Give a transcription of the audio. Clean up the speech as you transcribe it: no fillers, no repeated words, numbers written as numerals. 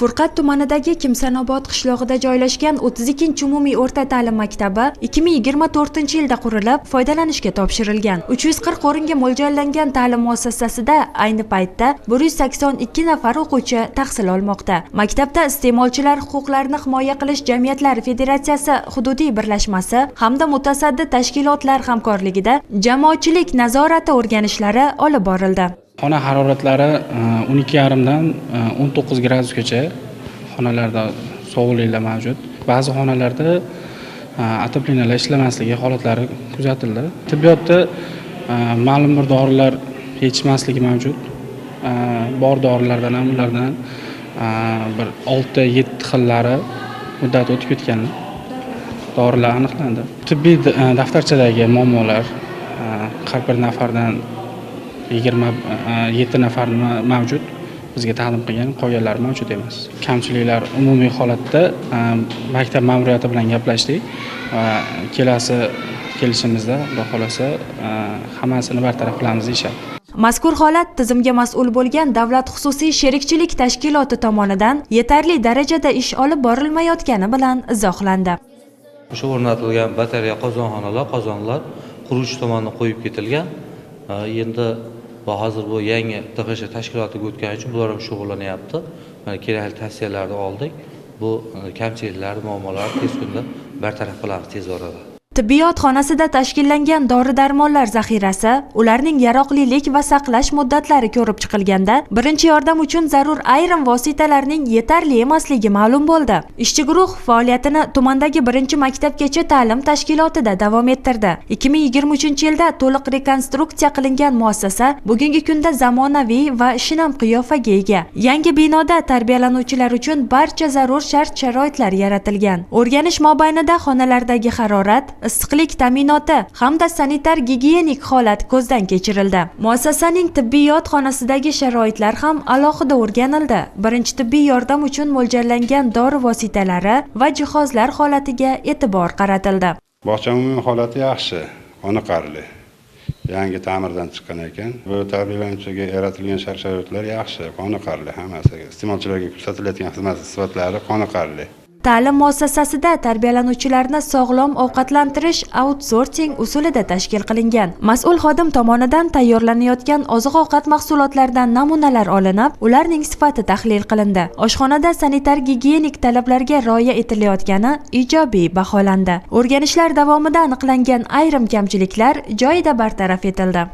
Furqat tumanidagi Kimsanobod qishlog'ida joylashgan 32 umumiy o'rta ta'lim maktabi 2024-yilda qurilib, foydalanishga topshirilgan. 340 o'ringa mo'ljallangan ta'lim muassasasida ayni paytda 182 nafar o'quvchi tahsil olmoqda. Maktabda iste'molchilar huquqlarini himoya qilish jamiyatlari federatsiyasi hududiy birlashmasi hamda mutasaddi tashkilotlar hamkorligida jamoatchilik nazorati o'rganishlari olib borildi. Xona haroratlari 12,5 dan 19 gradusgacha xonalarda sovuqliklar mavjud. Ba'zi xonalarda отоплениyalar ishlamasligi holatlari kuzatildi. Tibbiyotda ma'lum bir dorilar yetishmasligi mavjud. Bor dorilardan ham ulardan bir 6-7 xillari muddat o'tib ketgan dorilar aniqlandi. Tibbiy daftarchadagi muammolar har bir nafardan 27 nafar mavjud. Bizga taqdim qilgan qolganlar mavjud emas. Kamchiliklar umumiy holatda maktab ma'muriyati bilan gaplashdik va kelasi kelishimizda Xudo xolasa hammasini bartaraf qilamiz deyishyapti. Mazkur holat tizimga mas'ul bo'lgan davlat xususiy sherikchilik tashkiloti tomonidan yetarli darajada ish olib borilmayotgani bilan izohlandi. O'sha o'rnatilgan batareya qozonlar quruvchi tomonidan qo'yib ketilgan. Endi hozir bu yangi TXSH tashkilotiga o'tgani uchun bular ham shug'ullanyapti. Mana kerakli tavsiyalarni oldik. Bu kamchiliklar, muammolarni tez kunda bartaraf qilamiz tez orada. Tibbiyot xonasida tashkillangan dori-darmonlar zaxirasi, ularning yaroqlilik va saqlash muddatlari ko'rib chiqilganda, birinchi yordam uchun zarur ayrim vositalarning yetarli emasligi ma'lum bo'ldi. Ishchi guruh faoliyatini tumandagi birinchi maktabgacha ta'lim tashkilotida davom ettirdi. 2023-yilda to'liq rekonstruksiya qilingan muassasa bugungi kunda zamonaviy va shinam qiyofaga ega. Yangi binoda tarbiyalanuvchilar uchun barcha zarur shart-sharoitlar yaratilgan. O'rganish mobaynida xonalardagi harorat, issiqlik ta'minoti hamda sanitar-gigiyenik holat ko'zdan kechirildi. Muassasaning tibbiyot xonasidagi sharoitlar ham alohida o'rganildi. Birinchi tibbiy yordam uchun mo'ljallangan dori vositalari va jihozlar holatiga e'tibor qaratildi. Bog'cha umumiy holati yaxshi, qoniqarli. Yangi ta'mirdan chiqqan ekan. Bu tarbiyalanuvchiga yaratilgan shart-sharoitlar yaxshi, qoniqarli hammasi. Iste'molchilarga ko'rsatilayotgan xizmat sifatlari qoniqarli. Ta'lim muassasasida tarbiyalanuvchilarni sog'lom ovqatlantirish outsourcing usulida tashkil qilingan. Mas'ul xodim tomonidan tayyorlanayotgan oziq-ovqat mahsulotlaridan namunalar olinib, ularning sifati tahlil qilindi. Oshxonada sanitar-gigiyenik talablarga rioya etilayotgani ijobiy baholandi. O'rganishlar davomida aniqlangan ayrim kamchiliklar joyida bartaraf etildi.